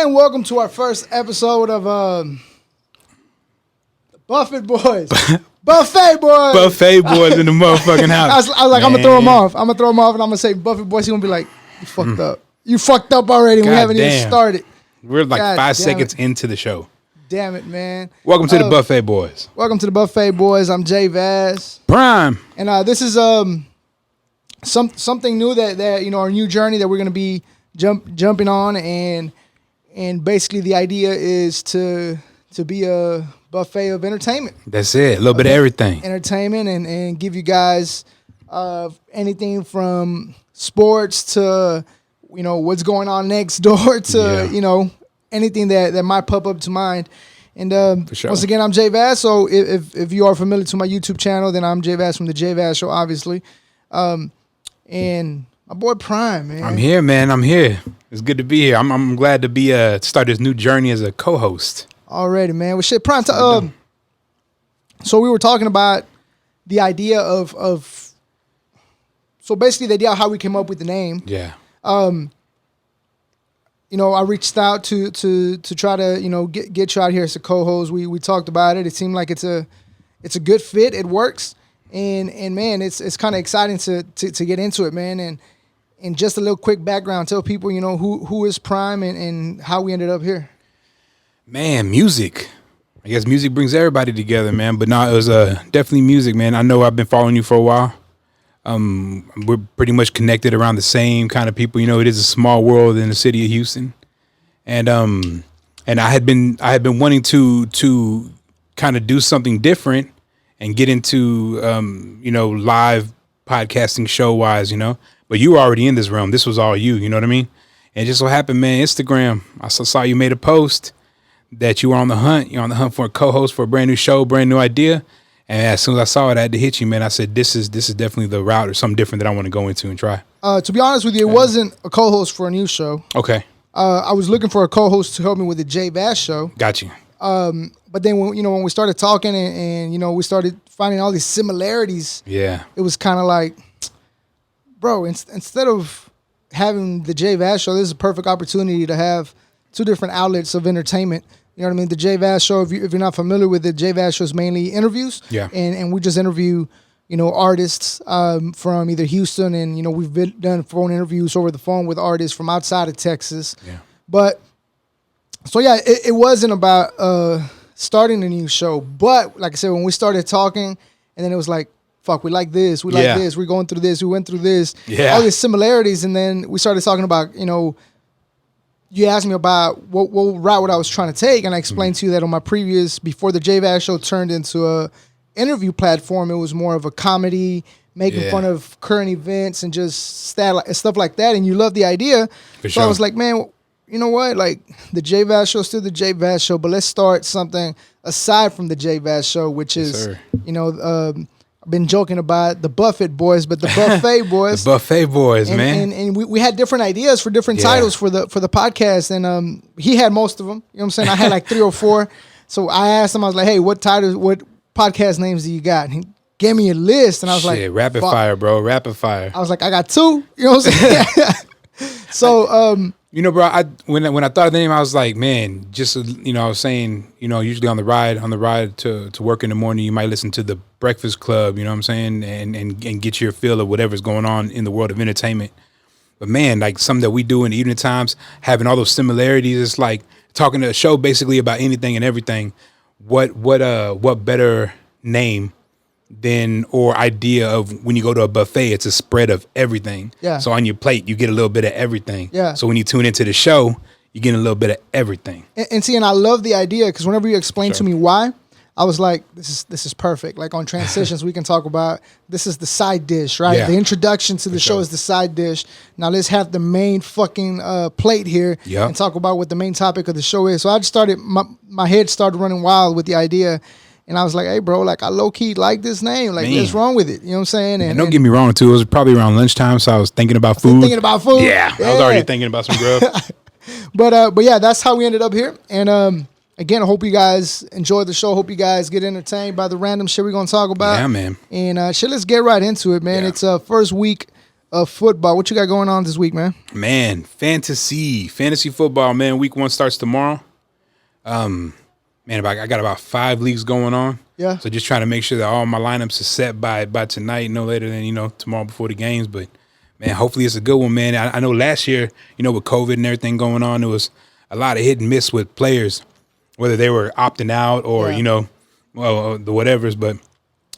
And welcome to our first episode of Buffett Boys. Buffet Boys. Buffet Boys in the motherfucking house. I was like, I'm going to throw him off. I'm going to throw him off and I'm going to say Buffett Boys. He's going to be like, you fucked up. You fucked up already. We haven't even started. We're like 5 seconds into the show. Damn it, man. Welcome to the Buffet Boys. Welcome to the Buffet Boys. I'm JVaz. Prime. And this is something new that you know, our new journey that we're going to be jumping on, and basically the idea is to be a buffet of entertainment. That's it. A little bit of everything. Entertainment and give you guys anything from sports to, you know, what's going on next door to, you know, anything that might pop up to mind. And For sure. Once again, I'm JVaz. So if you are familiar to my YouTube channel, then I'm JVaz from the JVaz Show, obviously. And my boy Prime, man. I'm here, man. I'm here. It's good to be here. I'm glad to be start this new journey as a co-host. Already, man. Well, shit, Prime. So we were talking about the idea of so basically the idea of how we came up with the name. Yeah. You know, I reached out to try to, you know, get you out here as a co-host. We talked about it. It seemed like it's a good fit. It works, and man, it's kind of exciting to get into it, man. And just a little quick background, tell people, you know, who is Prime and how we ended up here. Man, music. I guess music brings everybody together, man. But no, it was definitely music, man. I know I've been following you for a while. We're pretty much connected around the same kind of people. You know, it is a small world in the city of Houston, and I had been wanting to kind of do something different and get into you know, live podcasting show wise, you know. But you were already in this realm. This was all you know what I mean? And it just so happened, man, Instagram, I saw you made a post that you were on the hunt. You're on the hunt for a co-host for a brand new show, brand new idea. And as soon as I saw it, I had to hit you, man. I said, this is definitely the route or something different that I want to go into and try. To be honest with you, it wasn't a co-host for a new show. Okay. I was looking for a co-host to help me with the JVaz Show. Got you. But then when we started talking and you know, we started finding all these similarities. Yeah. It was kind of like, bro, instead of having the JVaz Show, this is a perfect opportunity to have two different outlets of entertainment. You know what I mean? The JVaz Show, if you're not familiar with it, JVaz Show is mainly interviews. Yeah. And we just interview, you know, artists from either Houston, and, you know, we've done phone interviews over the phone with artists from outside of Texas. Yeah. But, so yeah, it wasn't about starting a new show. But, like I said, when we started talking, and then it was like, fuck, we like this, we like this, we're going through this, we went through this. Yeah. All these similarities, and then we started talking about, you know, you asked me about what route I was trying to take, and I explained to you that on my previous, before the JVaz Show turned into a interview platform, it was more of a comedy, making fun of current events and just stuff like that, and you love the idea. So I was like, man, you know what? Like, the JVaz Show is still the JVaz Show, but let's start something aside from the JVaz Show, which is, you know, I've been joking about the Buffett Boys, but the Buffet Boys. The Buffet Boys, man. And we had different ideas for different titles for the podcast, and he had most of them. You know what I'm saying? I had like 3 or 4. So I asked him, I was like, hey, what podcast names do you got? And he gave me a list, and I was like, rapid fire, bro, rapid fire. I was like, I got 2. You know what I'm saying? So you know, bro, when I thought of the name, I was like, man, just, you know, I was saying, you know, usually on the ride to work in the morning, you might listen to the Breakfast Club, you know what I'm saying, and get your feel of whatever's going on in the world of entertainment. But man, like something that we do in the evening times, having all those similarities, it's like talking to a show basically about anything and everything. What better name than, or idea of, when you go to a buffet, it's a spread of everything. Yeah. So on your plate, you get a little bit of everything. Yeah. So when you tune into the show, you get a little bit of everything. And I love the idea, because whenever you explain to me why, I was like, this is perfect. Like on transitions, we can talk about, this is the side dish, right? Yeah. The introduction to the show is the side dish. Now let's have the main fucking plate here and talk about what the main topic of the show is. So I just started, my head started running wild with the idea. And I was like, hey, bro, like, I low-key like this name. Like, what's wrong with it? You know what I'm saying? And don't get me wrong, too. It was probably around lunchtime, so I was thinking about food. Yeah, I was already thinking about some grub. But yeah, that's how we ended up here. And again, I hope you guys enjoy the show. Hope you guys get entertained by the random shit we're going to talk about. Yeah, man. And let's get right into it, man. Yeah. It's first week of football. What you got going on this week, man? Man, fantasy football, man. Week 1 starts tomorrow. Man, I got about 5 leagues going on. Yeah. So just trying to make sure that all my lineups are set by tonight, no later than, tomorrow before the games. But, man, hopefully it's a good one, man. I know last year, with COVID and everything going on, there was a lot of hit and miss with players, whether they were opting out or, the whatevers. But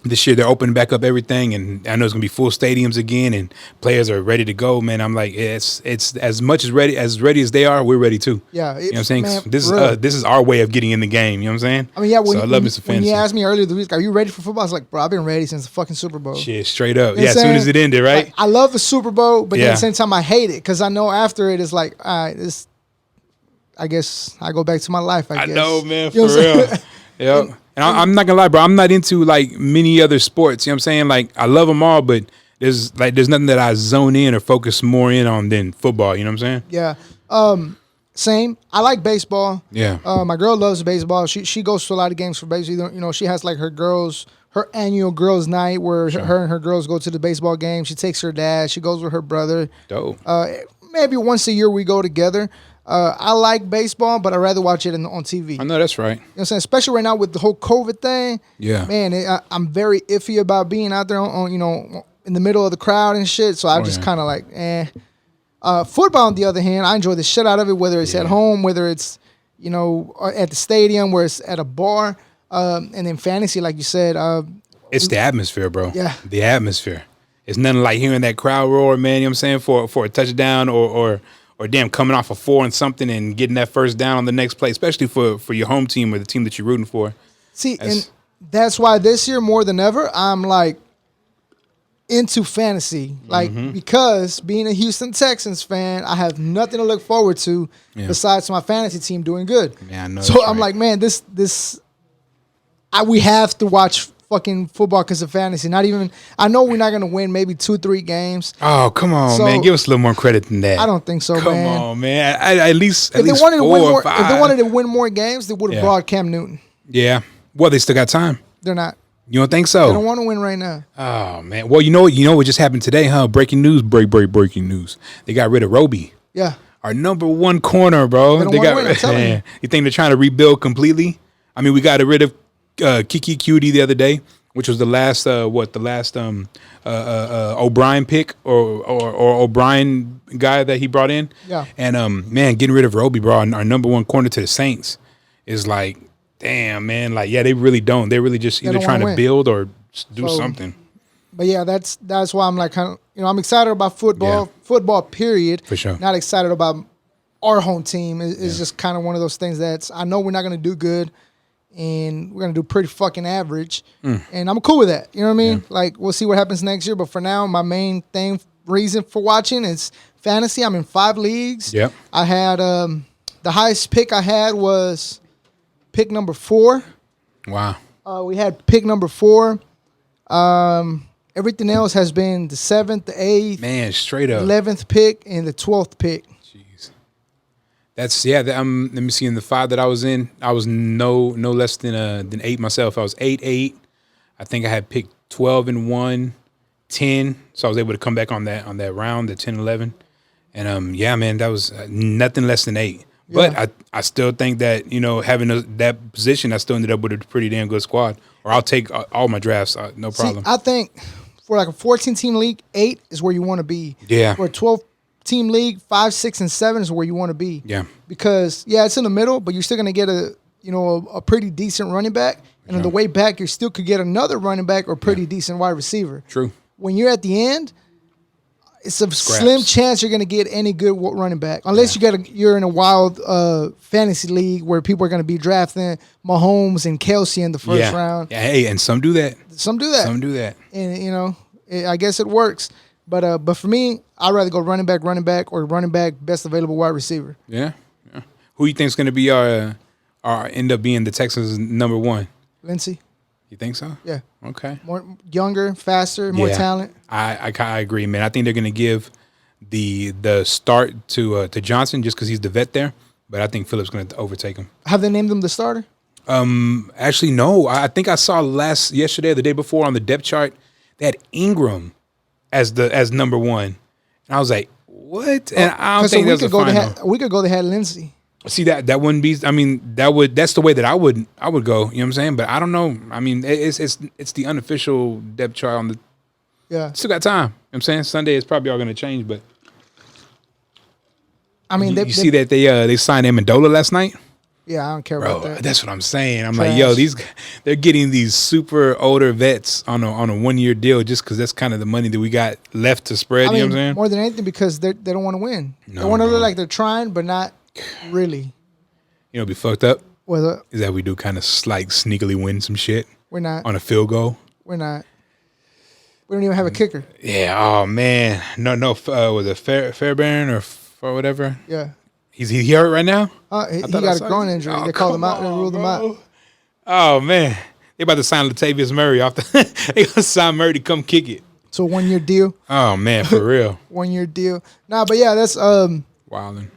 this year they're opening back up everything, and I know it's gonna be full stadiums again, and players are ready to go. Man, I'm like, it's as much as ready as they are. We're ready too. Yeah, you know what I'm saying? Man, this is our way of getting in the game. You know what I'm saying? I mean, yeah. I love Mr. Fantasy. When you asked me earlier this week, are you ready for football? I was like, bro, I've been ready since the fucking Super Bowl. Shit, straight up. You know as soon as it ended, right? Like, I love the Super Bowl, but then at the same time, I hate it because I know after it is like, all right, this. I guess I go back to my life. I guess. Know, man, for real. Yep. And I'm not gonna lie, bro. I'm not into like many other sports. You know what I'm saying? Like I love them all, but there's nothing that I zone in or focus more in on than football. You know what I'm saying? Yeah. Same. I like baseball. Yeah. My girl loves baseball. She goes to a lot of games for baseball. She has like her annual girls' night where her and her girls go to the baseball game. She takes her dad. She goes with her brother. Dope. Maybe once a year we go together. I like baseball, but I'd rather watch it on TV. I know that's right. You know what I'm saying? Especially right now with the whole COVID thing. Yeah. Man, I'm very iffy about being out there on in the middle of the crowd and shit. So I'm just kind of like, eh. Football, on the other hand, I enjoy the shit out of it, whether it's at home, whether it's, at the stadium, where it's at a bar. And then fantasy, like you said. It's the atmosphere, bro. Yeah. The atmosphere. It's nothing like hearing that crowd roar, man. You know what I'm saying? For a touchdown or damn coming off a 4 and something and getting that first down on the next play, especially for your home team or the team that you're rooting for. See, and that's why this year more than ever, I'm like into fantasy. Like, because being a Houston Texans fan, I have nothing to look forward to besides my fantasy team doing good. Yeah, I know. So I'm like, man, we have to watch fucking football because of fantasy. Not even, I know we're not going to win maybe 2-3 games. Oh, come on, man. Give us a little more credit than that. I don't think so, man. Come on, man. At least if they wanted 4 or 5. If they wanted to win more games, they would have brought Cam Newton. Yeah. Well, they still got time. They're not. You don't think so? They don't want to win right now. Oh, man. Well, you know what just happened today, huh? Breaking news. Breaking news. They got rid of Roby. Yeah. Our number 1 corner, bro. They got rid of him. You think they're trying to rebuild completely? I mean, we got rid of Kiki Cutie the other day, which was the last O'Brien pick or O'Brien guy that he brought in. Yeah. And man, getting rid of Roby, bro, our number 1 corner to the Saints is like, damn, man, like they really don't. They're really just either trying to build or do something. But yeah, that's why I'm like kind of I'm excited about football period. For sure. Not excited about our home team. It's just kind of one of those things that I know we're not going to do good. And we're going to do pretty fucking average. And I'm cool with that. You know what I mean? Yeah. Like, we'll see what happens next year. But for now, my main reason for watching is fantasy. I'm in 5 leagues. Yep. I had, the highest pick I had was pick number 4. Wow. We had pick number 4. Everything else has been the 7th, the 8th. Man, straight up. 11th pick and the 12th pick. That's let me see. In the 5 that I was in, I was no less than 8 myself. I was 8. I think I had picked 12 and 1, 10. So I was able to come back on that round, the 10, 11. And man, that was nothing less than 8. Yeah. But I still think that having that position, I still ended up with a pretty damn good squad. Or I'll take all my drafts, no problem. See, I think for like a 14-team league, 8 is where you want to be. Yeah. For a 12-team league, 5, 6, and 7 is where you want to be. Yeah. Because it's in the middle, but you're still gonna get a pretty decent running back, and on the way back, you still could get another running back or pretty decent wide receiver. True. When you're at the end, it's a slim chance you're gonna get any good running back, unless you're in a wild fantasy league where people are gonna be drafting Mahomes and Kelsey in the first round. Yeah. Hey, and some do that. Some do that. And I guess it works. But for me, I'd rather go running back, or running back, best available wide receiver. Yeah. Who you think's going to be our end up being the Texans' number 1? Lindsey. You think so? Yeah. Okay. More younger, faster, more talent. I agree, man. I think they're going to give the start to Johnson just because he's the vet there, but I think Phillips going to overtake him. Have they named him the starter? Actually, no. I think I saw yesterday or the day before on the depth chart they had Ingram as number 1. And I was like, what? And I don't think that's a final. A week ago they had Lindsey. See, that wouldn't be. I mean, that's the way that I would go. You know what I'm saying? But I don't know. I mean, it's the unofficial depth chart on the. Yeah. Still got time. You know what I'm saying Sunday is probably all going to change, but. I mean, you see that they signed Amendola last night. Yeah, I don't care about that. That's what I'm saying. I'm like, yo, they're getting these super older vets on a 1-year deal just because that's kind of the money that we got left to spread. You know what I'm saying? More than anything because they don't want to win. They want to look like they're trying, but not really. You know, be fucked up. What's is that we do kind of like sneakily win some shit. We're not on a field goal. We're not. We don't even have a kicker. Yeah. Oh man. No. Was it Fairbairn or whatever? Yeah. He hurt right now? He got a groin injury. They called him out and ruled him out. Oh man, they about to sign Latavius Murray off the. They gonna sign Murray to come kick it. So 1-year deal. Oh man, for real. 1-year deal. Nah, but yeah, that's wilding.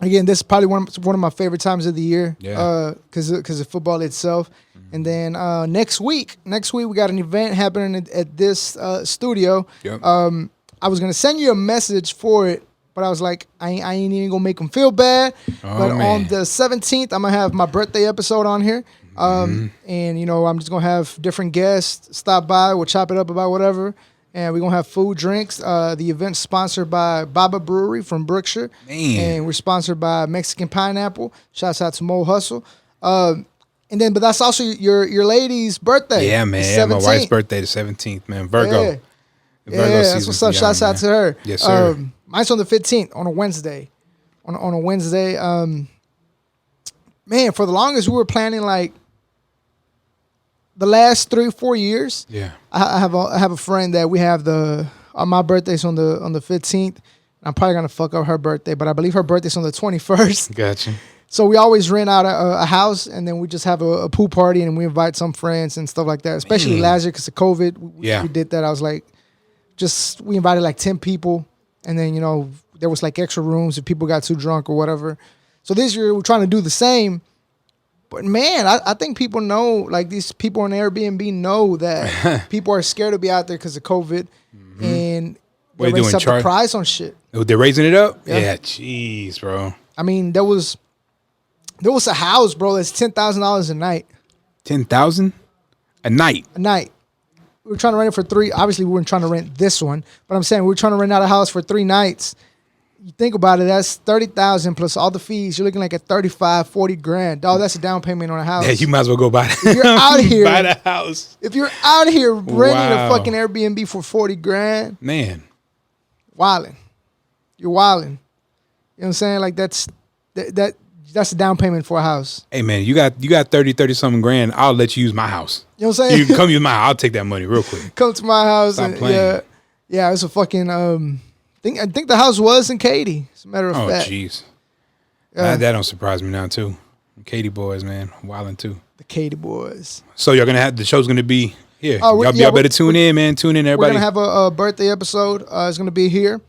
Again, this is probably one of my favorite times of the year. Yeah. Because of football itself. Mm-hmm. And then next week we got an event happening at this studio. Yep. I was gonna send you a message for it. But I was like, I ain't even gonna make them feel bad. But man. On the 17th, I'm gonna have my birthday episode on here. And I'm just gonna have different guests stop by. We'll chop it up about whatever. And we're gonna have food, drinks. The event's sponsored by Baba Brewery from Brookshire. Man. And we're sponsored by Mexican Pineapple. Shouts out to Mo Hustle. But that's also your lady's birthday. Yeah, man. Yeah, my wife's birthday, the 17th, man. Virgo. Yeah, that's what's up. Shouts out to her. Yes, sir. Mine's on the 15th, on a Wednesday. On a Wednesday. Man, for the longest, we were planning like the last 3-4 years. Yeah. I have a friend that we have my birthday's on the 15th. I'm probably gonna fuck up her birthday, but I believe her birthday's on the 21st. Gotcha. So we always rent out a house, and then we just have a pool party, and we invite some friends and stuff like that. Especially last year because of COVID, we did that. I was like, we invited like 10 people. And then, there was like extra rooms if people got too drunk or whatever. So this year we're trying to do the same. But man, I think people know, like these people on Airbnb know that people are scared to be out there because of COVID. Mm-hmm. And they raised up the price on shit. They're raising it up? Yeah, jeez, bro. I mean, there was a house, bro, that's $10,000 a night. 10,000 a night? A night. We were trying to rent it for 3. Obviously, we weren't trying to rent this one, but I'm saying we were trying to rent out a house for 3 nights. You think about it, that's $30,000 plus all the fees. You're looking like at $35-40 grand. Dog, that's a down payment on a house. Yeah, you might as well go buy it. If you're out here, buy the house. If you're out here renting a fucking Airbnb for 40 grand, man, wilding. You're wilding. You know what I'm saying? Like that's a down payment for a house. Hey man, you got 30 something grand. I'll let you use my house. You know what I'm saying? You can come use my house. I'll take that money real quick. Come to my house. Stop playing. Yeah, it's a fucking I think the house was in Katy. As a matter of fact. Oh jeez. That don't surprise me now too. Katy boys, man, wilding too. The Katy boys. So y'all gonna have the show's gonna be here. Y'all better tune in, man. Tune in, everybody. We're gonna have a birthday episode. It's gonna be here.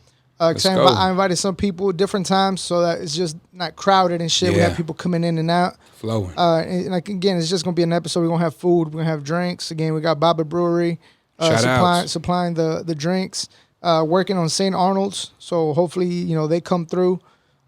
I invited some people different times so that it's just not crowded and shit. Yeah. We have people coming in and out. Flowing. And like again, it's just gonna be an episode. We're gonna have food. We're gonna have drinks. Again, we got Baba Brewery supplying the drinks. Working on St. Arnold's, so hopefully they come through.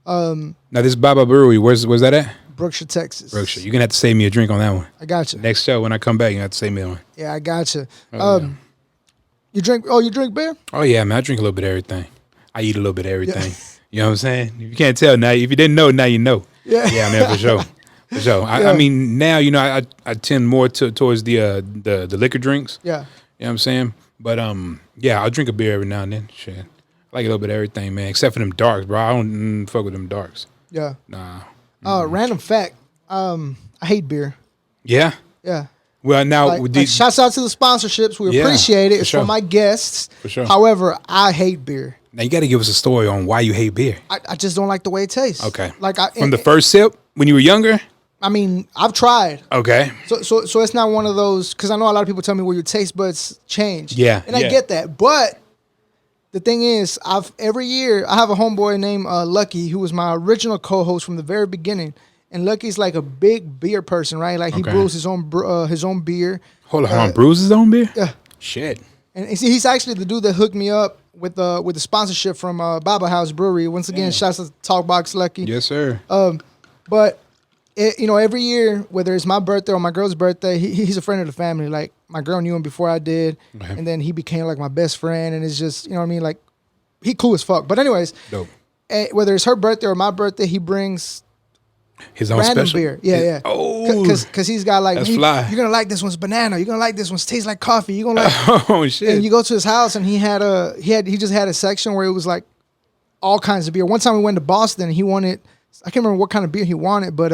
Now this Baba Brewery, where's that at? Brookshire, Texas. Brookshire. You're gonna have to save me a drink on that one. I got you. Next show when I come back, you have to save me one. Yeah, I got you. You drink? Oh, you drink beer? Oh yeah, man. I drink a little bit of everything. I eat a little bit of everything. Yeah. You know what I'm saying? If you can't tell now, if you didn't know, now you know. Yeah, man, for sure. For sure. I mean, now I tend more towards the liquor drinks. Yeah. You know what I'm saying? But I'll drink a beer every now and then. Shit, I like a little bit of everything, man, except for them darks, bro. I don't fuck with them darks. Yeah. Nah. Random fact. I hate beer. Yeah. Yeah. Well, now shouts out to the sponsorships. We appreciate it. It's for my guests. For sure. However, I hate beer. Now you got to give us a story on why you hate beer. I just don't like the way it tastes. Okay. From the first sip when you were younger. I mean, I've tried. Okay. So it's not one of those, because I know a lot of people tell me, well, your taste buds change. Yeah. And I get that. But the thing is, every year I have a homeboy named Lucky, who was my original co-host from the very beginning. And Lucky's like a big beer person, right? Like he brews his own beer. Hold on, brews his own beer? Yeah. Shit. And he's actually the dude that hooked me up with the sponsorship from Baba House Brewery. Once again, shouts out to Talkbox Lucky. Yes, sir. But every year, whether it's my birthday or my girl's birthday, he's a friend of the family. Like my girl knew him before I did, and then he became like my best friend. And it's just, you know what I mean? Like he cool as fuck. But anyways, dope. Whether it's her birthday or my birthday, he brings his own random special beer. Yeah. Oh, because he's got like, that's fly. You're gonna like this one's banana. You're gonna like this one's tastes like coffee. You're gonna like. Oh shit! And you go to his house, and he just had a section where it was like all kinds of beer. One time we went to Boston, he wanted, I can't remember what kind of beer he wanted, but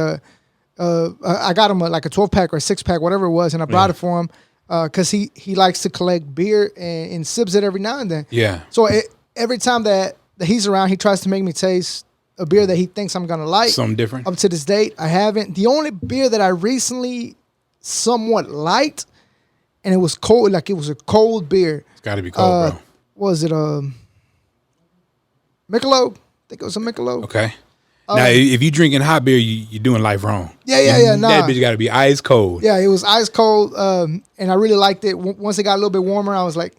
I got him like a 12-pack or a 6-pack, whatever it was, and I brought it for him because he likes to collect beer and sips it every now and then. Yeah. So every time that he's around, he tries to make me taste a beer that he thinks I'm gonna like. Something different. Up to this date, I haven't. The only beer that I recently somewhat liked, and it was cold, like it was a cold beer. It's got to be cold, bro. Was it Michelob? I think it was a Michelob. Okay. Now, if you drinking hot beer, you're doing life wrong. Yeah. Nah. That bitch got to be ice cold. Yeah, it was ice cold, and I really liked it. Once it got a little bit warmer, I was like,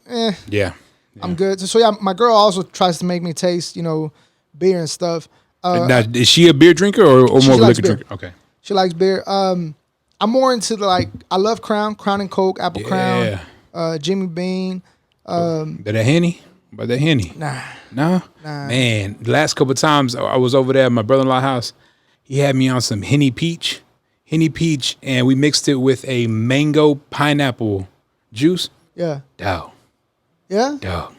Yeah. I'm good. So yeah, my girl also tries to make me taste, beer and stuff. Now, is she a beer drinker or more of a liquor drinker? Okay. She likes beer. I'm more into I love Crown and Coke, Apple Crown, Jimmy Bean. But a Henny? But the Henny? Nah. No? Nah. Man, the last couple of times I was over there at my brother-in-law house, he had me on some Henny Peach, and we mixed it with a mango pineapple juice. Yeah. Dog. Yeah? Dog.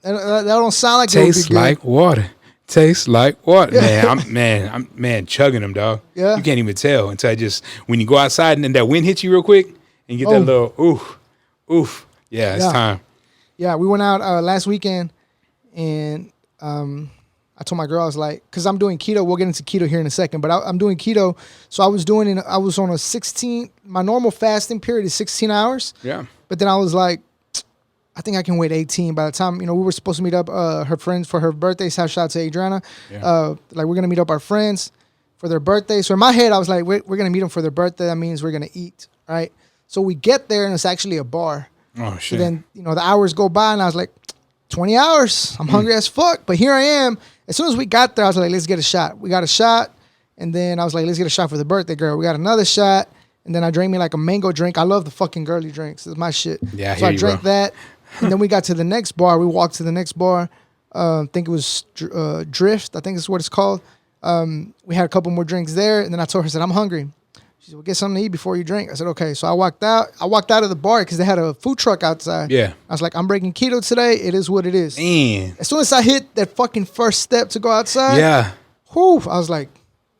That don't sound like tastes like water. Tastes like water. Yeah. I'm chugging them, dog. Yeah. You can't even tell until when you go outside and then that wind hits you real quick and you get that little oof. Yeah, it's time. Yeah, we went out last weekend and I told my girl, I was like, because I'm doing keto. We'll get into keto here in a second, but I'm doing keto. So I was on a 16, my normal fasting period is 16 hours. Yeah. But then I was like, I think I can wait 18. By the time, we were supposed to meet up her friends for her birthday. Shout out to Adriana. Yeah. We're going to meet up our friends for their birthday. So in my head, I was like, we're going to meet them for their birthday. That means we're going to eat, right? So we get there, and it's actually a bar. Oh, shit. So then, the hours go by, and I was like, 20 hours. I'm hungry as fuck. But here I am. As soon as we got there, I was like, let's get a shot. We got a shot. And then I was like, let's get a shot for the birthday girl. We got another shot. And then I drank me like a mango drink. I love the fucking girly drinks. It's my shit. Yeah, so I drank that. And then we got to the next bar. We walked to the next bar. I think it was Drift. I think that's what it's called. We had a couple more drinks there. And then I told her, I said, I'm hungry. She said, well, get something to eat before you drink. I said, okay. So I walked out. I walked out of the bar because they had a food truck outside. Yeah. I was like, I'm breaking keto today. It is what it is. Man. As soon as I hit that fucking first step to go outside, whew, I was like,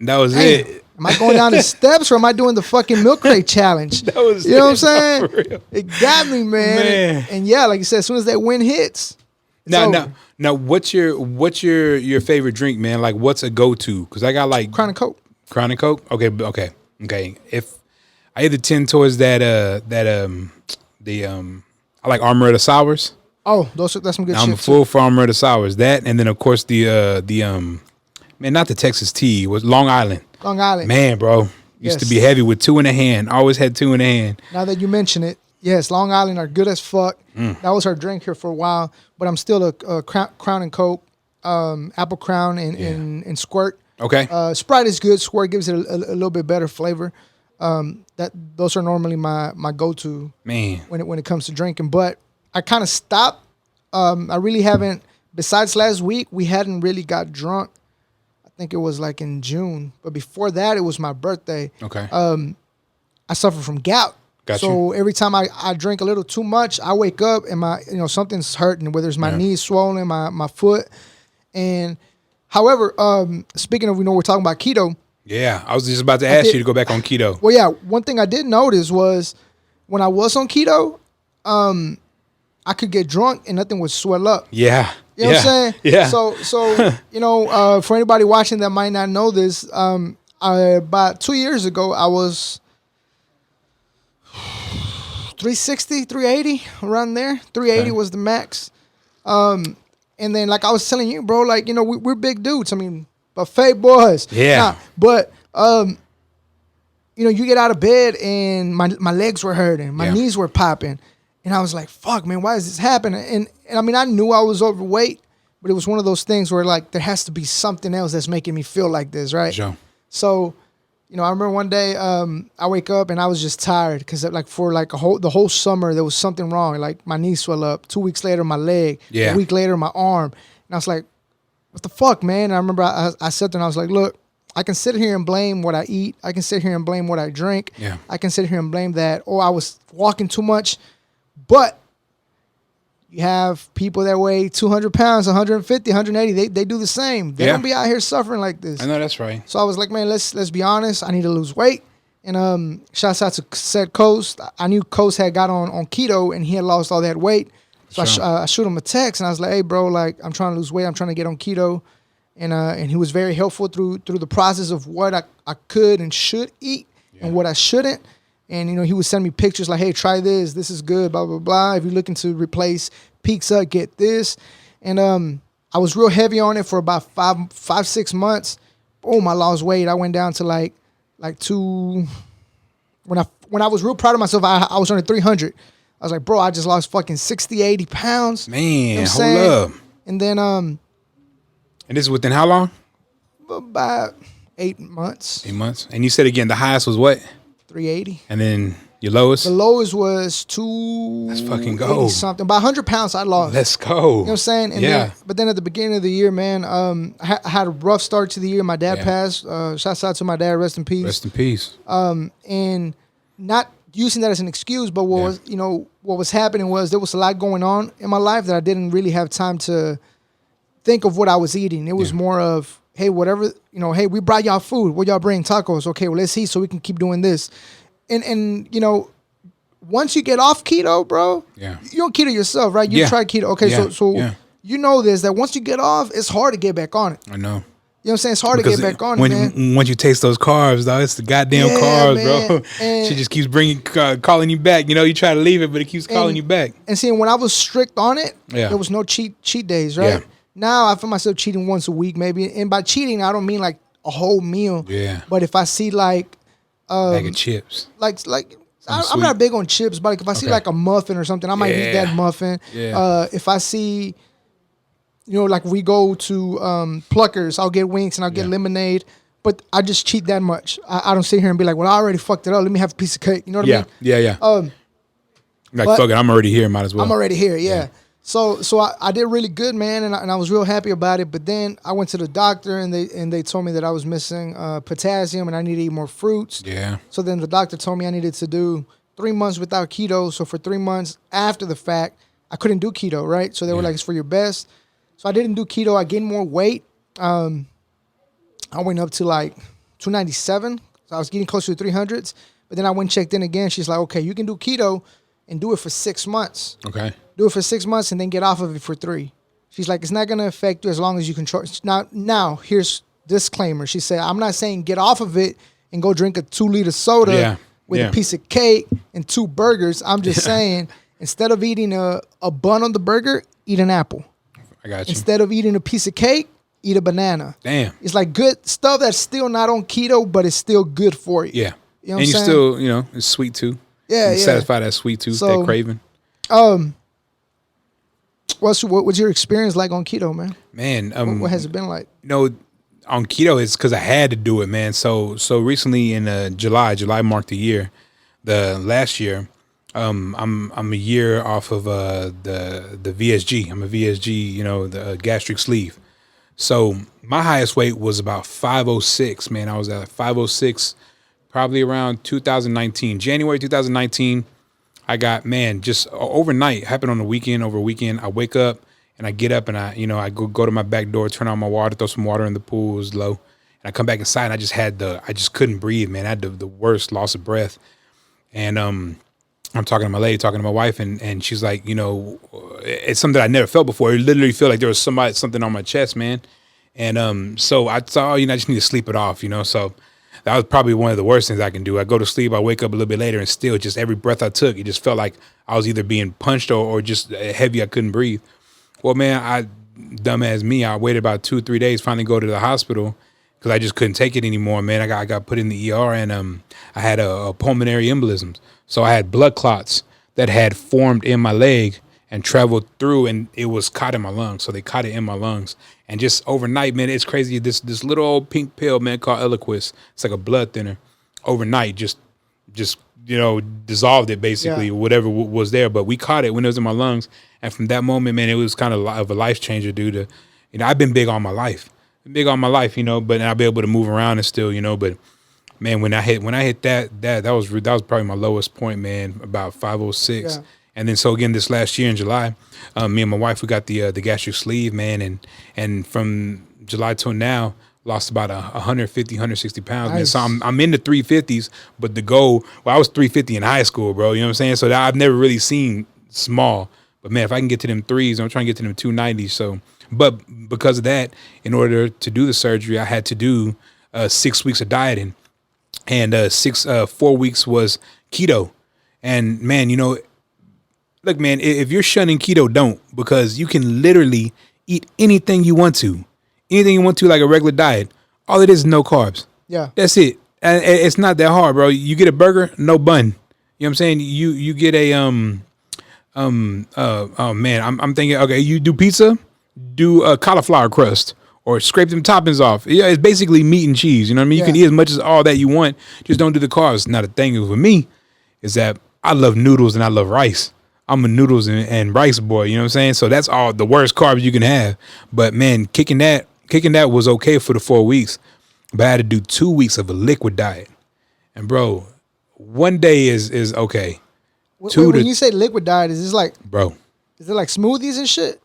that was it. Am I going down the steps or am I doing the fucking milk crate challenge? That was you know what I'm saying? It got me, man. And yeah, like you said, as soon as that wind hits. Now, what's your favorite drink, man? Like, what's a go-to? Because I got like Crown and Coke. Crown and Coke. Okay. If I either tend towards I like Armor of the Sours. Oh, that's some good shit. I'm full for Armor of the Sours. That, and then of course man, not the Texas tea. It was Long Island. Long Island. Man, bro. Used to be heavy with 2 in the hand. Always had 2 in the hand. Now that you mention it, yes, Long Island are good as fuck. That was her drink here for a while, but I'm still a Crown and Coke, Apple Crown and Squirt. Okay. Sprite is good. Squirt gives it a little bit better flavor. Those are normally my go-to, man, when it comes to drinking. But I kind of stopped. I really haven't. Besides last week, we hadn't really got drunk. I think it was like in June. But before that, it was my birthday. Okay. I suffer from gout. So every time I drink a little too much, I wake up and my something's hurting, whether it's my knees swollen, my foot. And however, speaking of, we're talking about keto. Yeah, I was just about to ask you to go back on keto. Well, yeah, one thing I did notice was when I was on keto, I could get drunk and nothing would swell up. Yeah. You know what I'm saying? Yeah. So for anybody watching that might not know this, about 2 years ago, I was 360, 380, around there. 380 was the max. And then, like I was telling you, bro, like, we're big dudes. I mean, buffet boys. Yeah. But, you get out of bed and my legs were hurting. My knees were popping. And I was like, fuck, man, why is this happening? And I mean, I knew I was overweight, but it was one of those things where like there has to be something else that's making me feel like this, right? Sure. So, I remember one day I wake up and I was just tired because like for like the whole summer there was something wrong. Like my knee swelled up. 2 weeks later, my leg. Yeah. A week later, my arm. And I was like, what the fuck, man? And I remember I sat there and I was like, look, I can sit here and blame what I eat. I can sit here and blame what I drink. Yeah. I can sit here and blame that, I was walking too much. But you have people that weigh 200 pounds, 150, 180. They do the same. They don't be out here suffering like this. I know that's right. So I was like, man, let's be honest. I need to lose weight. And shouts out to said Coast. I knew Coast had got on keto and he had lost all that weight. So sure. I shoot him a text and I was like, hey, bro, like I'm trying to lose weight. I'm trying to get on keto. And he was very helpful through the process of what I could and should eat and what I shouldn't. And, he would send me pictures like, hey, try this. This is good, blah, blah, blah. If you're looking to replace pizza, get this. And I was real heavy on it for about 5-6 months. Boom, I lost weight. I went down to like 2. When I was real proud of myself, I was under 300. I was like, bro, I just lost fucking 60, 80 pounds. Man, hold up. And then and this is within how long? About 8 months. 8 months. And you said again, the highest was what? 380. And then your lowest? The lowest was 2. Let's fucking go. Something. About 100 pounds I lost. Let's go. You know what I'm saying? And yeah. But then at the beginning of the year, man, I had a rough start to the year. My dad passed. Shouts out to my dad. Rest in peace. Rest in peace. And not using that as an excuse, but what was happening was there was a lot going on in my life that I didn't really have time to think of what I was eating. It was more of, hey, whatever, hey, we brought y'all food. What y'all bring? Tacos. Okay, well, let's eat so we can keep doing this. And once you get off keto, bro, you don't keto yourself, right? You try keto. Okay, so you know this, that once you get off, it's hard to get back on it. I know. You know what I'm saying? It's hard to get back on it, man. Once you taste those carbs, dog, it's the goddamn carbs, man, bro. She just keeps calling you back. You try to leave it, but it keeps calling you back. And see, when I was strict on it, there was no cheat days, right? Yeah. Now I find myself cheating once a week, maybe. And by cheating, I don't mean like a whole meal. Yeah. But if I see like bag of chips, like I'm not big on chips, but like if I see like a muffin or something, I might eat that muffin. Yeah. If I see, like we go to Pluckers, I'll get wings and I'll get lemonade. But I just cheat that much. I don't sit here and be like, well, I already fucked it up. Let me have a piece of cake. You know what I mean? Yeah. Fuck it, I'm already here. Might as well. I'm already here. Yeah. So I did really good, man, and I was real happy about it. But then I went to the doctor, and they told me that I was missing potassium, and I needed to eat more fruits. Yeah. So then the doctor told me I needed to do 3 months without keto. So for 3 months after the fact, I couldn't do keto, right? So they were like, it's for your best. So I didn't do keto. I gained more weight. I went up to like 297. So I was getting closer to 300s. But then I went and checked in again. She's like, okay, you can do keto and do it for 6 months. Okay. Do it for 6 months and then get off of it for 3. She's like, it's not going to affect you as long as you control. Now, here's disclaimer. She said, I'm not saying get off of it and go drink a 2-liter soda with a piece of cake and 2 burgers. I'm just saying, instead of eating a bun on the burger, eat an apple. I got you. Instead of eating a piece of cake, eat a banana. Damn. It's like good stuff that's still not on keto, but it's still good for you. Yeah. You know and you still, it's sweet too. Yeah, satisfy that sweet tooth, that craving. What's your experience like on keto, man? Man, what has it been like? On keto, it's because I had to do it, man. So recently in July marked a year. The last year, I'm a year off of the VSG. I'm a VSG, the gastric sleeve. So my highest weight was about 506, man. I was at 506, probably around 2019, January 2019. I got, just overnight, happened on the weekend, over a weekend. I wake up and I get up and I go to my back door, turn on my water, throw some water in the pool, it was low. And I come back inside and I just couldn't breathe, man. I had the worst loss of breath. And I'm talking to my lady, talking to my wife, and she's like, it's something that I never felt before. It literally felt like there was something on my chest, man. And so I thought, I just need to sleep it off, So that was probably one of the worst things I can do. I go to sleep, I wake up a little bit later, and still just every breath I took, it just felt like I was either being punched or just heavy, I couldn't breathe. Well, man, dumb as me, I waited about 2-3 days, finally go to the hospital because I just couldn't take it anymore, man. I got put in the ER, and I had a pulmonary embolism. So I had blood clots that had formed in my leg and traveled through, and it was caught in my lungs. So they caught it in my lungs. And just overnight, man, it's crazy. This little old pink pill, man, called Eliquis. It's like a blood thinner. Overnight, just dissolved it basically, whatever was there. But we caught it when it was in my lungs. And from that moment, man, it was kind of a life changer, dude. I've been big all my life. But I'll be able to move around and still, but man, when I hit that was probably my lowest point, man, about 506. Yeah. And then so again, this last year in July, me and my wife, we got the gastric sleeve, man, and from July till now, lost about 150, 160 pounds, nice. Man. So I'm in the 350s, but the goal, I was 350 in high school, bro. You know what I'm saying? So I've never really seen small, but man, if I can get to them threes, I'm trying to get to them 290s. So, but because of that, in order to do the surgery, I had to do 6 weeks of dieting, and 4 weeks was keto. And man, look, man, if you're shunning keto, don't, because you can literally eat anything you want to, like a regular diet. All it is no carbs. Yeah. That's it. And it's not that hard, bro. You get a burger, no bun. You know what I'm saying? You get a, oh man, I'm thinking, okay, you do pizza, do a cauliflower crust, or scrape them toppings off. Yeah, it's basically meat and cheese. You know what I mean? You can eat as much as all that you want. Just don't do the carbs. Now, the thing with me is that I love noodles and I love rice. I'm a noodles and rice boy, you know what I'm saying? So that's all the worst carbs you can have. But man, kicking that was okay for the 4 weeks. But I had to do 2 weeks of a liquid diet. And bro, one day is okay. Wait, when you say liquid diet, is this like, bro, is it like smoothies and shit?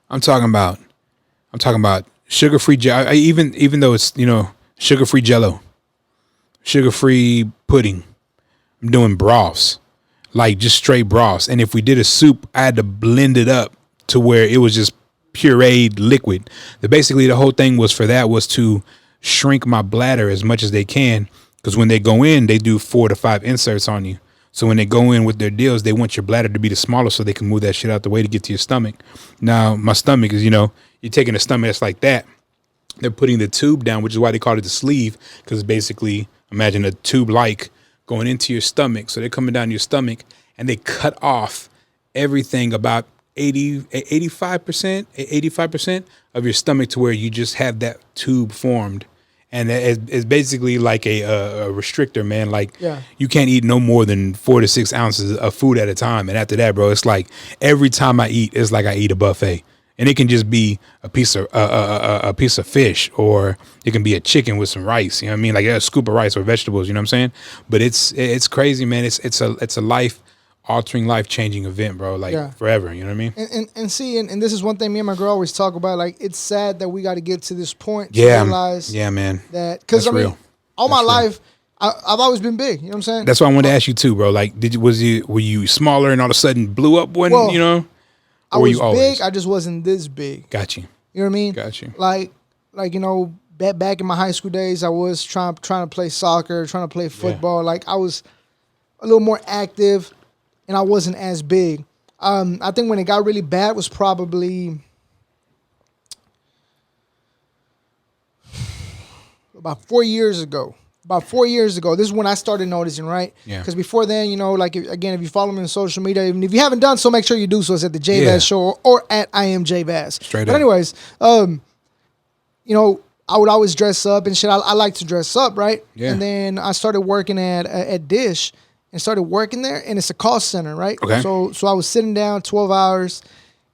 I'm talking about sugar-free jello. Even though it's, sugar-free jello, sugar-free pudding. I'm doing broths. Like just straight broths. And if we did a soup, I had to blend it up to where it was just pureed liquid. Basically, the whole thing was to shrink my bladder as much as they can. Because when they go in, they do 4 to 5 inserts on you. So when they go in with their deals, they want your bladder to be the smallest so they can move that shit out the way to get to your stomach. Now, my stomach is, you're taking a stomach that's like that. They're putting the tube down, which is why they call it the sleeve. Because basically, imagine a tube like going into your stomach. So they're coming down your stomach and they cut off everything about 85% of your stomach to where you just have that tube formed. And it's basically like a restrictor, man. Like you can't eat no more than 4 to 6 ounces of food at a time. And after that, bro, it's like every time I eat, it's like I eat a buffet. And it can just be a piece of fish, or it can be a chicken with some rice. You know what I mean? Like a scoop of rice or vegetables. You know what I'm saying? But it's crazy, man. It's a life altering, life changing event, bro. Like forever. You know what I mean? And see, and this is one thing me and my girl always talk about. Like it's sad that we got to get to this point to realize, man, that because all my life I've always been big. You know what I'm saying? That's why I wanted to ask you too, bro. Like, were you smaller and all of a sudden blew up when I was big, I just wasn't this big. Got you. You know what I mean? Got you. Like back in my high school days, I was trying to play soccer, trying to play football. Yeah. Like I was a little more active, and I wasn't as big. I think when it got really bad was probably about 4 years ago. This is when I started noticing, right? Yeah. Because before then, if you follow me on social media, even if you haven't done so, make sure you do so. It's at the JVaz show or at I am JVaz. Straight up. But anyways, I would always dress up and shit. I like to dress up, right? Yeah. And then I started working at Dish and started working there, and it's a call center, right? Okay. So I was sitting down 12 hours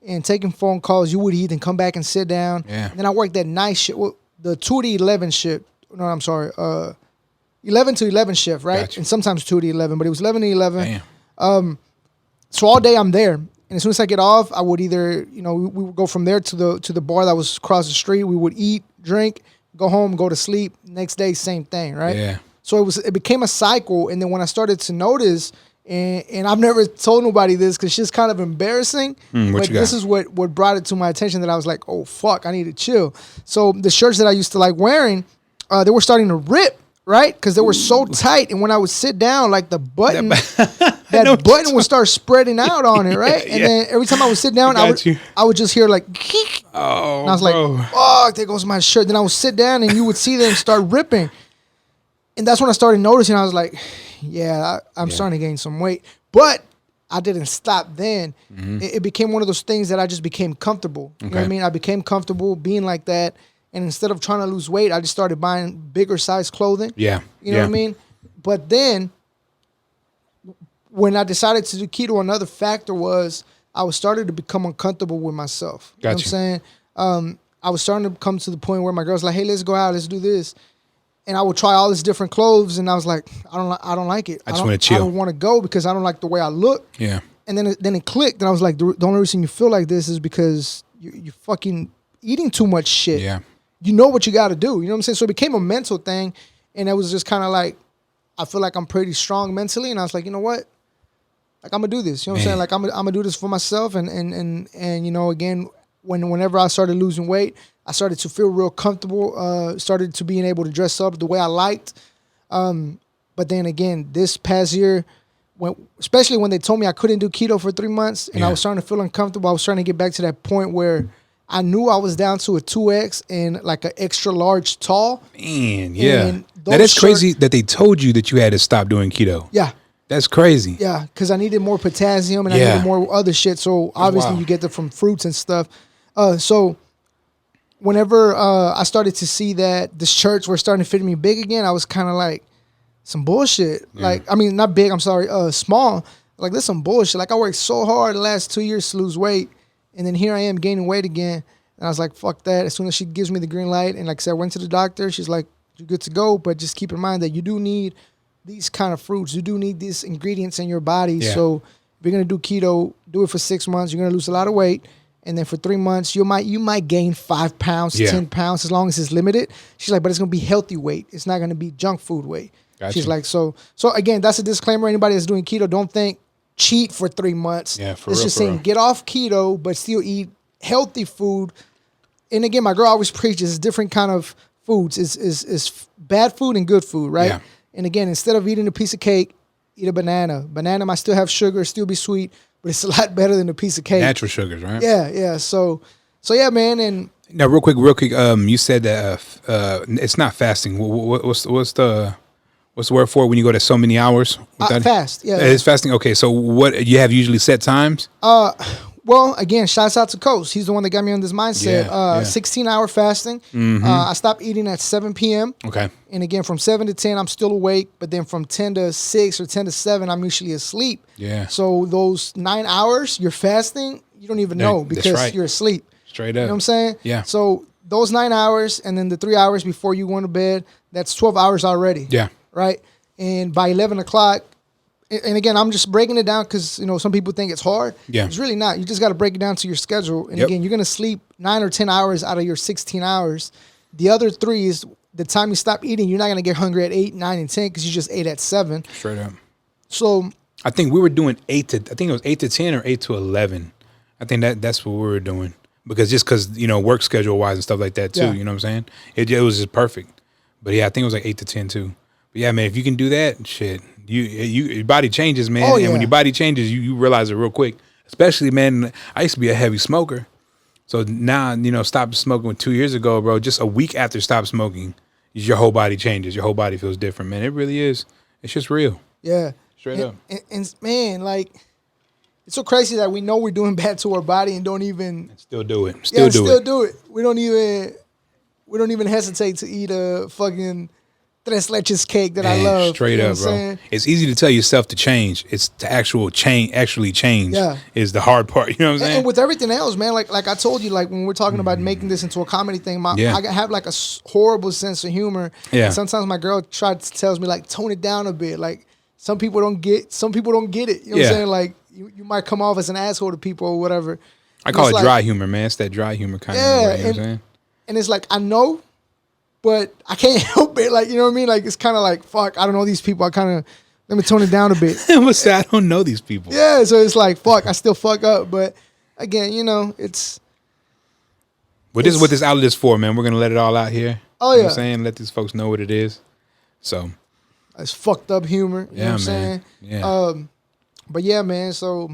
and taking phone calls. You would eat and come back and sit down. Yeah. And then I worked that night shift, the 2 to 11 shift. No, I'm sorry. 11 to 11 shift, right? Gotcha. And sometimes 2 to 11, but it was 11 to 11. Damn. So all day I'm there. And as soon as I get off, I would either, we would go from there to the bar that was across the street. We would eat, drink, go home, go to sleep. Next day, same thing, right? Yeah. So it became a cycle. And then when I started to notice, and I've never told nobody this because it's just kind of embarrassing, but this is what brought it to my attention that I was like, oh, fuck, I need to chill. So the shirts that I used to like wearing, they were starting to rip. Right? Because they were so tight. And when I would sit down, like the button, that button would start spreading out on it, right? And then every time I would sit down, I would just hear like, oh, and I was like, fuck, there goes my shirt. Then I would sit down and you would see them start ripping. And that's when I started noticing. I was like, I'm starting to gain some weight. But I didn't stop then. It became one of those things that I just became comfortable. You know what I mean? I became comfortable being like that. And instead of trying to lose weight, I just started buying bigger size clothing. Yeah. You know what I mean? But then when I decided to do keto, another factor was I was starting to become uncomfortable with myself. You know what I'm saying? I was starting to come to the point where my girl's like, hey, let's go out, let's do this. And I would try all these different clothes, and I was like, I don't like it. I just want to chill. I don't want to go because I don't like the way I look. Yeah. And then it clicked, and I was like, the only reason you feel like this is because you fucking eating too much shit. Yeah. You know what you got to do. You know what I'm saying? So it became a mental thing, and it was just kind of like, I feel like I'm pretty strong mentally, and I was like, you know what? Like, I'm gonna do this. You know what I'm saying? Like, I'm gonna do this for myself, and you know, again, whenever I started losing weight, I started to feel real comfortable. Started to being able to dress up the way I liked. But then again, this past year, especially when they told me I couldn't do keto for 3 months, and I was starting to feel uncomfortable, I was starting to get back to that point where I knew I was down to a 2X and like an extra large tall. Man, yeah. Now that's crazy that they told you that you had to stop doing keto. Yeah. That's crazy. Yeah, because I needed more potassium and I needed more other shit. So obviously you get that from fruits and stuff. So whenever I started to see that this church was starting to fit me big again, I was kind of like, some bullshit. Yeah. Like, I mean, not big, I'm sorry, small. Like, this some bullshit. Like, I worked so hard the last 2 years to lose weight, and then here I am gaining weight again. And I was like, fuck that. As soon as she gives me the green light, and like I said, I went to the doctor, she's like, you're good to go, but just keep in mind that you do need these kind of fruits. You do need these ingredients in your body. Yeah. So if you're going to do keto, do it for 6 months. You're going to lose a lot of weight. And then for 3 months, you might gain 5 pounds, 10 pounds, as long as it's limited. She's like, but it's going to be healthy weight. It's not going to be junk food weight. Gotcha. She's like, so again, that's a disclaimer. Anybody that's doing keto, don't think cheat for 3 months. Yeah, for real. It's just saying get off keto, but still eat healthy food. And again, my girl always preaches different kind of foods. Is bad food and good food, right? Yeah. And again, instead of eating a piece of cake, eat a banana. Banana might still have sugar, still be sweet, but it's a lot better than a piece of cake. Natural sugars, right? Yeah, yeah. So yeah, man. And now, real quick. You said that it's not fasting. What's the word for it when you go to so many hours? Fast. Yeah, it's fasting. Okay, so what you have usually set times? Well, again, shouts out to Coach. He's the one that got me on this mindset. 16-hour fasting. Mm-hmm. I stopped eating at 7 p.m. Okay. And again, from 7 to 10, I'm still awake. But then from 10 to 6 or 10 to 7, I'm usually asleep. Yeah. So those 9 hours you're fasting, you don't even know because you're asleep. Straight up. You know what I'm saying? Yeah. So those 9 hours and then the 3 hours before you go to bed, that's 12 hours already. Yeah. Right? And by 11 o'clock, and again, I'm just breaking it down because, you know, some people think it's hard. Yeah. It's really not. You just got to break it down to your schedule. And again, you're going to sleep 9 or 10 hours out of your 16 hours. The other 3 is the time you stop eating. You're not going to get hungry at 8, 9, and 10 because you just ate at 7. Straight up. So I think we were doing 8 to 10 or 8 to 11. I think that's what we were doing because you know, work schedule wise and stuff like that too. Yeah. You know what I'm saying? It was just perfect. But yeah, I think it was like 8 to 10 too. But yeah, man, if you can do that, shit. Your body changes, man. Oh, yeah. And when your body changes, you realize it real quick. Especially, man, I used to be a heavy smoker. So now, you know, stopped smoking 2 years ago, bro. Just a week after stop smoking, your whole body changes. Your whole body feels different, man. It really is. It's just real. Yeah. Straight up. And man, like, it's so crazy that we know we're doing bad to our body and don't even still do it. Still do it. We don't even hesitate to eat a fucking tres leches cake that I love. Straight up, bro. It's easy to tell yourself to change. It's to actually change is the hard part. You know what I'm saying? And with everything else, man, like I told you, like when we're talking about making this into a comedy thing, I have like a horrible sense of humor. Yeah. And sometimes my girl tells me like, tone it down a bit. Like some people don't get it. You know what I'm saying? Like you might come off as an asshole to people or whatever. I call it dry humor, man. It's that dry humor kind of way. You know what I'm saying? And it's like, I know, but I can't help it. Like, you know what I mean? Like, it's kind of like, fuck, I don't know these people. Let me tone it down a bit. What's that? I don't know these people. Yeah, so it's like, fuck, I still fuck up. But again, you know, this is what this outlet is for, man. We're going to let it all out here. Oh, you know what I'm saying? Let these folks know what it is. So. It's fucked up humor. You know what I'm saying? Yeah. But yeah, man, so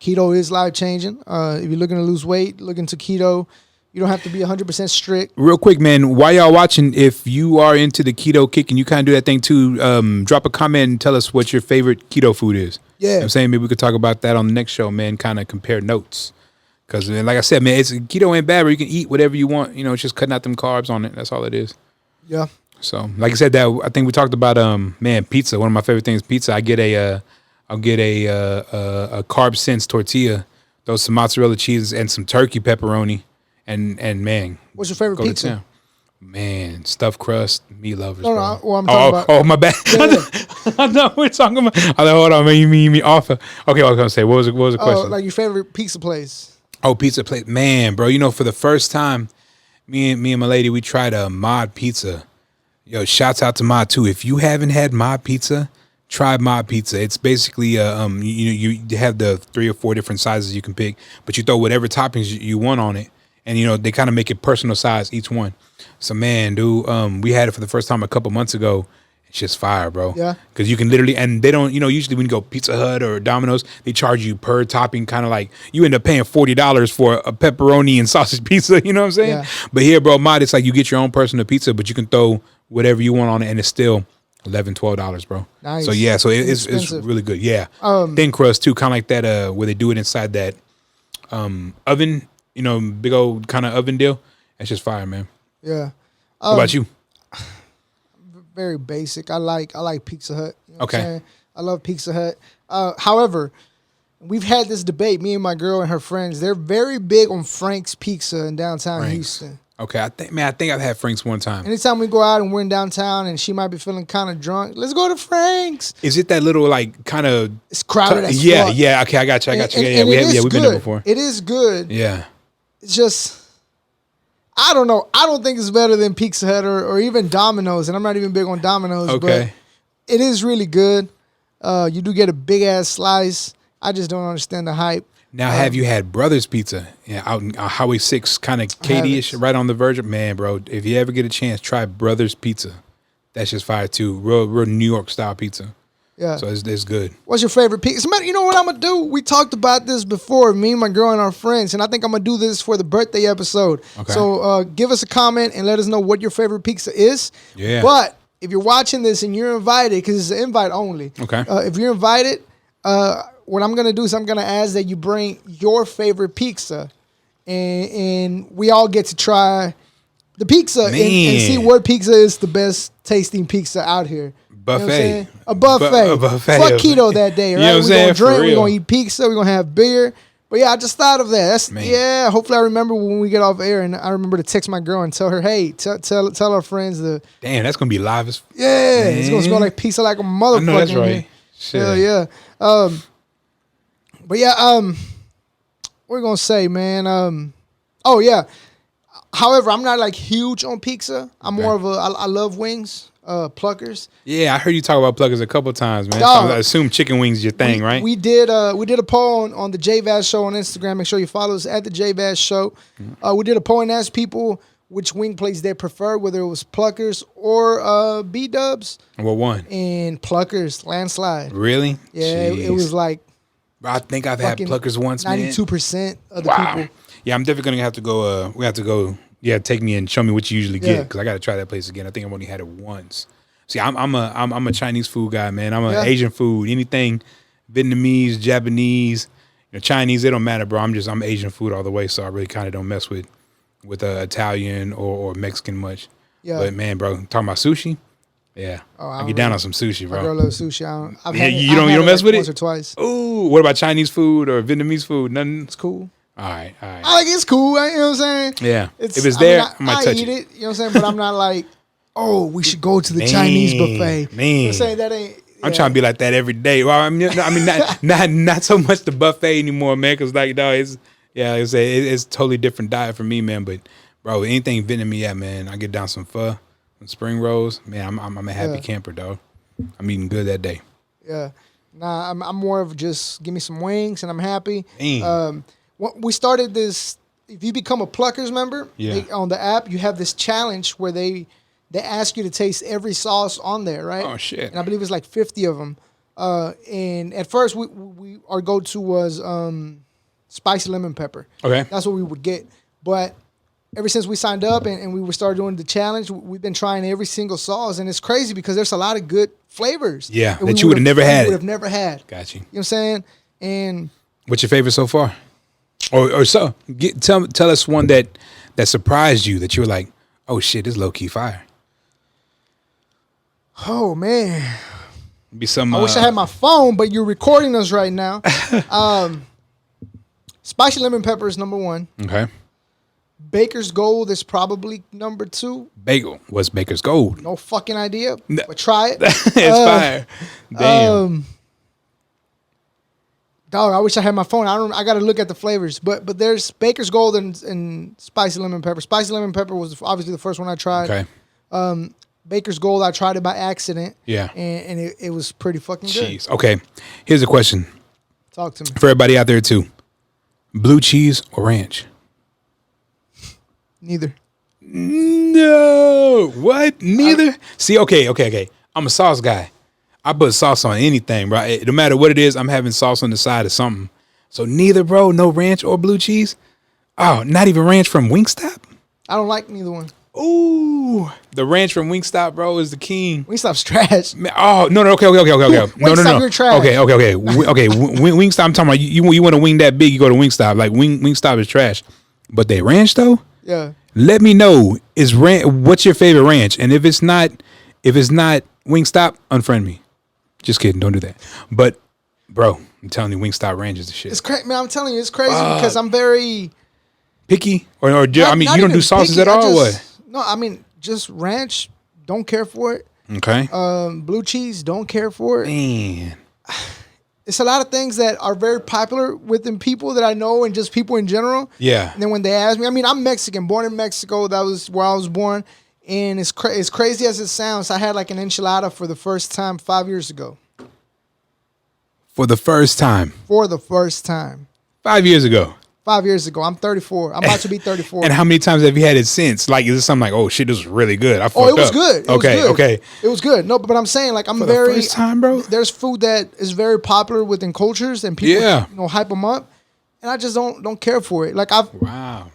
keto is life changing. If you're looking to lose weight, look into keto. You don't have to be 100% strict. Real quick, man, while y'all watching, if you are into the keto kick and you kind of do that thing too, drop a comment and tell us what your favorite keto food is. Yeah. You know what I'm saying? Maybe we could talk about that on the next show, man, kind of compare notes. Because, like I said, man, keto ain't bad, but you can eat whatever you want. You know, it's just cutting out them carbs on it. That's all it is. Yeah. So, like I said, I think we talked about, man, pizza. One of my favorite things, pizza. I'll get a carb sense tortilla, throw some mozzarella cheese and some turkey pepperoni. And man, what's your favorite pizza? Man, stuffed crust, meatloaf. No, well, I'm talking about. Oh, my bad. Yeah. I know we're talking about. Hold on, man. You mean me off? Okay, I was gonna say, what was the question? Like your favorite pizza place? Oh, pizza place, man, bro. You know, for the first time, me and my lady, we tried a mod pizza. Yo, shouts out to Mod too. If you haven't had Mod Pizza, try Mod Pizza. It's basically you have the 3 or 4 different sizes you can pick, but you throw whatever toppings you want on it. And, you know, they kind of make it personal size, each one. So, man, dude, we had it for the first time a couple months ago. It's just fire, bro. Yeah. Because you can literally, and they don't, you know, usually when you go Pizza Hut or Domino's, they charge you per topping, kind of like you end up paying $40 for a pepperoni and sausage pizza. You know what I'm saying? Yeah. But here, bro, Mod, it's like you get your own personal pizza, but you can throw whatever you want on it, and it's still $11, $12, bro. Nice. So, yeah, so it's really good. Yeah. Thin crust, too, kind of like that, where they do it inside that oven. You know, big old kind of oven deal. That's just fire, man. Yeah. What about you? Very basic. I like Pizza Hut. You know okay. I love Pizza Hut. However, we've had this debate. Me and my girl and her friends. They're very big on Frank's Pizza in downtown Houston. Okay, I think I've had Frank's one time. Anytime we go out and we're in downtown and she might be feeling kind of drunk, let's go to Frank's. Is it that little like kind of? It's crowded as yeah, fuck. Yeah. Okay, I got you. Yeah, we've been there before. It is good. Yeah. It's just, I don't know. I don't think it's better than Pizza Hut or even Domino's, and I'm not even big on Domino's. Okay. But it is really good. You do get a big ass slice. I just don't understand the hype. Now, have you had Brothers Pizza? Yeah, out in Highway 6, kind of Katy-ish, right on the verge of, man, bro. If you ever get a chance, try Brothers Pizza. That's just fire too. Real New York style pizza. Yeah. So it's good. What's your favorite pizza? You know what I'm going to do? We talked about this before, me, my girl, and our friends, and I think I'm going to do this for the birthday episode. Okay. So give us a comment and let us know what your favorite pizza is. Yeah. But if you're watching this and you're invited, because it's an invite only. Okay. If you're invited, what I'm going to do is I'm going to ask that you bring your favorite pizza, and we all get to try the pizza and see what pizza is the best tasting pizza out here. Buffet. You know a buffet. Fuck keto that day, right? You know we're going to drink, we're going to eat pizza, we're going to have beer. But yeah, I just thought of that. Hopefully I remember when we get off air, and I remember to text my girl and tell her, hey, tell our friends the... Damn, that's going to be live as... Yeah, it's going to smell like pizza like a motherfucker. I know that's right. Shit. Yeah. But yeah, what we're going to say, man? Oh, yeah. However, I'm not like huge on pizza. I'm more of I love wings. Pluckers. Yeah, I heard you talk about pluckers a couple times, man. So I assume chicken wings is your thing, right? We did a poll on the JVaz show on Instagram. Make sure you follow us at the JVaz show. We did a poll and asked people which wing place they prefer, whether it was pluckers or B-dubs. What one? And pluckers, landslide. Really? Yeah, it was like... I think I've had pluckers once, 92% of the people. Yeah, I'm definitely gonna have to go. We have to go. Yeah, take me and show me what you usually get, because I got to try that place again. I think I've only had it once. See, I'm a Chinese food guy, man. I'm an Asian food. Anything Vietnamese, Japanese, Chinese, it don't matter, bro. I'm Asian food all the way, so I really kind of don't mess with Italian or Mexican much. Yeah. But man, bro, talking about sushi. Yeah, I get down on some sushi, bro. My girl loves sushi. You don't mess with it? Once or twice. Ooh, what about Chinese food or Vietnamese food? Nothing. It's cool. All right. I like it's cool. You know what I'm saying? Yeah. If it's there, I might touch it. You know what I'm saying? But I'm not like, oh, we should go to the Chinese buffet. Man. You know what I'm saying? That ain't. Yeah. I'm trying to be like that every day. Well, I mean, not so much the buffet anymore, man. Because like, dog, it's totally different diet for me, man. But bro, anything Vietnamese, man, I get down some pho, some spring rolls, man. I'm a happy camper, dog. I'm eating good that day. Yeah. Nah, I'm more of just give me some wings and I'm happy. We started this. If you become a Pluckers member on the app, you have this challenge where they ask you to taste every sauce on there, right? Oh shit! And I believe it's like 50 of them. And at first, our go-to was spicy lemon pepper. Okay, that's what we would get. But ever since we signed up and we started doing the challenge, we've been trying every single sauce, and it's crazy because there's a lot of good flavors. Yeah, that you would have never had. Would have never had. Got you. You know what I'm saying? And what's your favorite so far? Or so tell us one that surprised you that you were like, oh shit, this low key fire. Oh man. Be some. I wish I had my phone, but you're recording us right now. Spicy lemon pepper is number 1. Okay. Baker's Gold is probably number 2. Bagel. What's Baker's Gold? No fucking idea, but try it. It's fire. Damn. Dog, I wish I had my phone. I got to look at the flavors, but there's Baker's Gold and spicy lemon pepper. Spicy lemon pepper was obviously the first one I tried. Okay. Baker's Gold, I tried it by accident. Yeah. And it was pretty fucking good. Jeez. Okay. Here's a question. Talk to me. For everybody out there too. Blue cheese or ranch? Neither. No. What? Neither? See, okay. I'm a sauce guy. I put sauce on anything, bro. No matter what it is, I'm having sauce on the side of something. So neither, bro. No ranch or blue cheese? Oh, not even ranch from Wingstop? I don't like neither one. Ooh, the ranch from Wingstop, bro, is the king. Wingstop's trash. Oh no, okay. No. Wingstop, you're trash. Okay. Wingstop. I'm talking about you want a wing that big, you go to Wingstop. Like Wingstop is trash, but they ranch though. Yeah. Let me know what's your favorite ranch, and if it's not Wingstop, unfriend me. Just kidding, don't do that. But bro, I'm telling you, Wingstop ranch is the shit. It's crazy, man. I'm telling you, it's crazy because I'm very picky, or I mean, you don't do sauces picky, at all. Or what? No, I mean, just ranch, don't care for it. Okay. Blue cheese, don't care for it. Man. It's a lot of things that are very popular within people that I know and just people in general. Yeah. And then when they ask me, I mean, I'm Mexican, born in Mexico. That was where I was born. And it's crazy as it sounds. I had like an enchilada for the first time 5 years ago. For the first time? For the first time. 5 years ago? 5 years ago. I'm 34. I'm about to be 34. And how many times have you had it since? Like, is it something like, oh shit, this was really good? I fucked up. It was good. Okay. It was good. No, but I'm saying, like, For the first time, bro? There's food that is very popular within cultures and people, hype them up. And I just don't care for it. Like, Wow.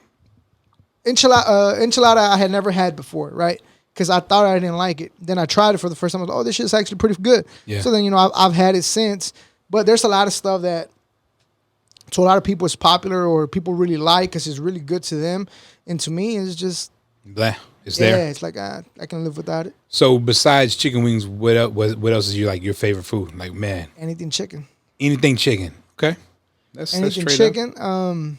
Enchilada I had never had before, right? Because I thought I didn't like it. Then I tried it for the first time. I was like, oh, this shit's actually pretty good. Yeah. So then, I've had it since. But there's a lot of stuff that to a lot of people it's popular or people really like because it's really good to them. And to me, it's just... Blah. It's there. Yeah, it's like, I can live without it. So besides chicken wings, what else is your favorite food? Like, man. Anything chicken. Anything chicken. Okay. Anything chicken.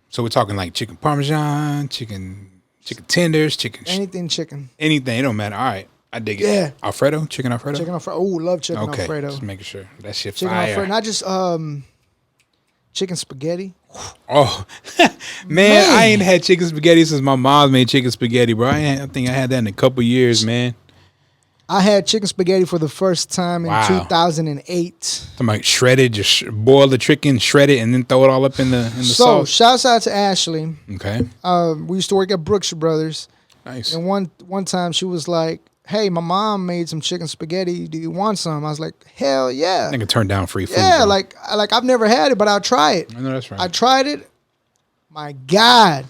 So we're talking like chicken parmesan, chicken tenders, anything chicken. Anything. It don't matter. All right. I dig it. Yeah. Alfredo? Chicken Alfredo? Chicken Alfredo. Oh, love chicken Alfredo. Just making sure. That shit chicken fire. Alfredo. Not just chicken spaghetti. Oh, man, I ain't had chicken spaghetti since my mom made chicken spaghetti, bro. I think I had that in a couple years, man. I had chicken spaghetti for the first time in 2008. I'm like shredded, just boil the chicken, shred it, and then throw it all up in the sauce. So, shouts out to Ashley. Okay. We used to work at Brooks Brothers. Nice. And one time she was like, hey, my mom made some chicken spaghetti. Do you want some? I was like, hell yeah. I can turn down free food. Yeah, bro. like I've never had it, but I'll try it. I know that's right. I tried it. My God.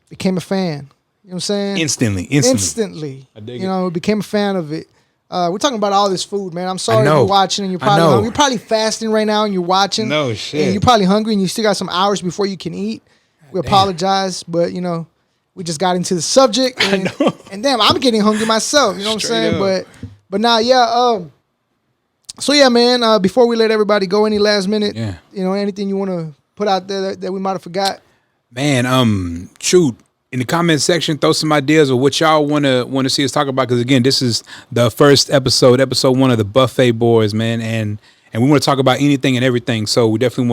Became a fan. You know what I'm saying? Instantly. I dig it. Became a fan of it. We're talking about all this food, man. I'm sorry you're watching and you're probably hungry. You're probably fasting right now and you're watching. No shit. And you're probably hungry and you still got some hours before you can eat. We apologize, but we just got into the subject and damn, I'm getting hungry myself. You know what I'm saying? But now, yeah. So yeah, man. Before we let everybody go, any last minute, anything you want to put out there that we might have forgot? Man, shoot. In the comment section, throw some ideas of what y'all want to see us talk about. Because again, this is the first episode 1 of the Buffet Boys, man, and we want to talk about anything and everything. So we definitely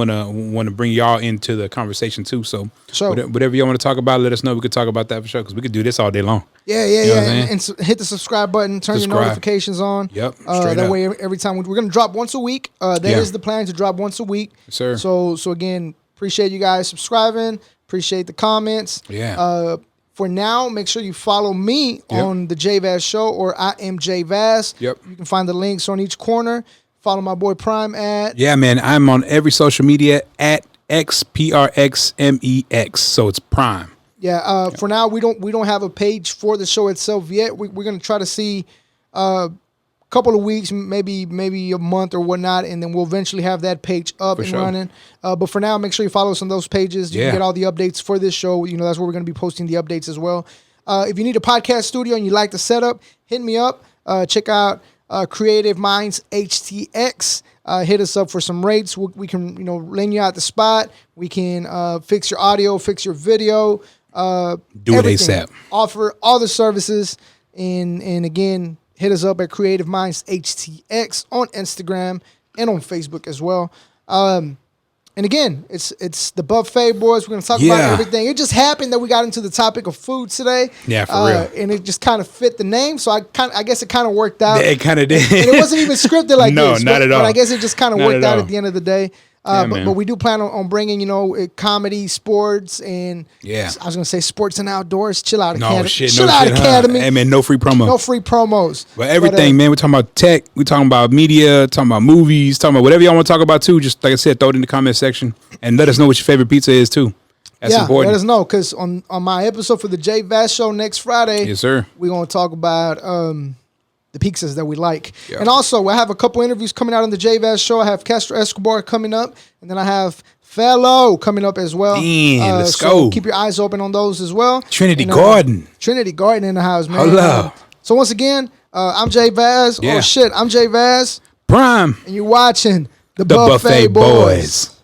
want to bring y'all into the conversation too. So whatever y'all want to talk about, let us know. We could talk about that for sure because we could do this all day long. Yeah. And hit the subscribe button, turn your notifications on. Yep. That way, every time we're gonna drop once a week. That is the plan, to drop once a week. Yes, sir. So again, appreciate you guys subscribing. Appreciate the comments. Yeah. For now, make sure you follow me on the JVaz Show, or I am JVaz. Yep. You can find the links on each corner. Follow my boy Prime at. Yeah, man. I'm on every social media at XPRXMEX. So it's Prime. Yeah. For now, we don't have a page for the show itself yet. We're gonna try to see couple of weeks, maybe a month or whatnot, and then we'll eventually have that page up and running. But for now, make sure you follow us on those pages. You can get all the updates for this show. That's where we're going to be posting the updates as well. If you need a podcast studio and you like the setup, hit me up. Check out Creative Minds HTX. Hit us up for some rates. We can lend you out the spot. We can fix your audio, fix your video. Do it ASAP. Offer all the services, and again, hit us up at Creative Minds HTX on Instagram and on Facebook as well. And again, it's the buffet, boys. We're going to talk about everything. It just happened that we got into the topic of food today. Yeah, for real. And it just kind of fit the name, so I guess it kind of worked out. It kind of did. And it wasn't even scripted like this. No, not at all. But I guess it just kind of worked out at the end of the day. But we do plan on bringing, comedy, sports, and I was going to say sports and outdoors. Chill out, Academy. Chill out, Academy. Hey, man, no free promo. No free promos. But everything, man. We're talking about tech. We're talking about media, talking about movies, talking about whatever y'all want to talk about, too. Just like I said, throw it in the comment section. And let us know what your favorite pizza is, too. That's important. Let us know, because on my episode for the JVaz show next Friday, yes, sir, we're going to talk about the pizzas that we like. Yeah. And also, I have a couple interviews coming out on the JVaz show. I have Castro Escobar coming up, and then I have Fellow coming up as well. Let's go. Keep your eyes open on those as well. Trinity Garden in the house, man. Hello. So once again, I'm JVaz. Yeah. Oh, shit, I'm JVaz. Prime. And you're watching The Buffet Boys.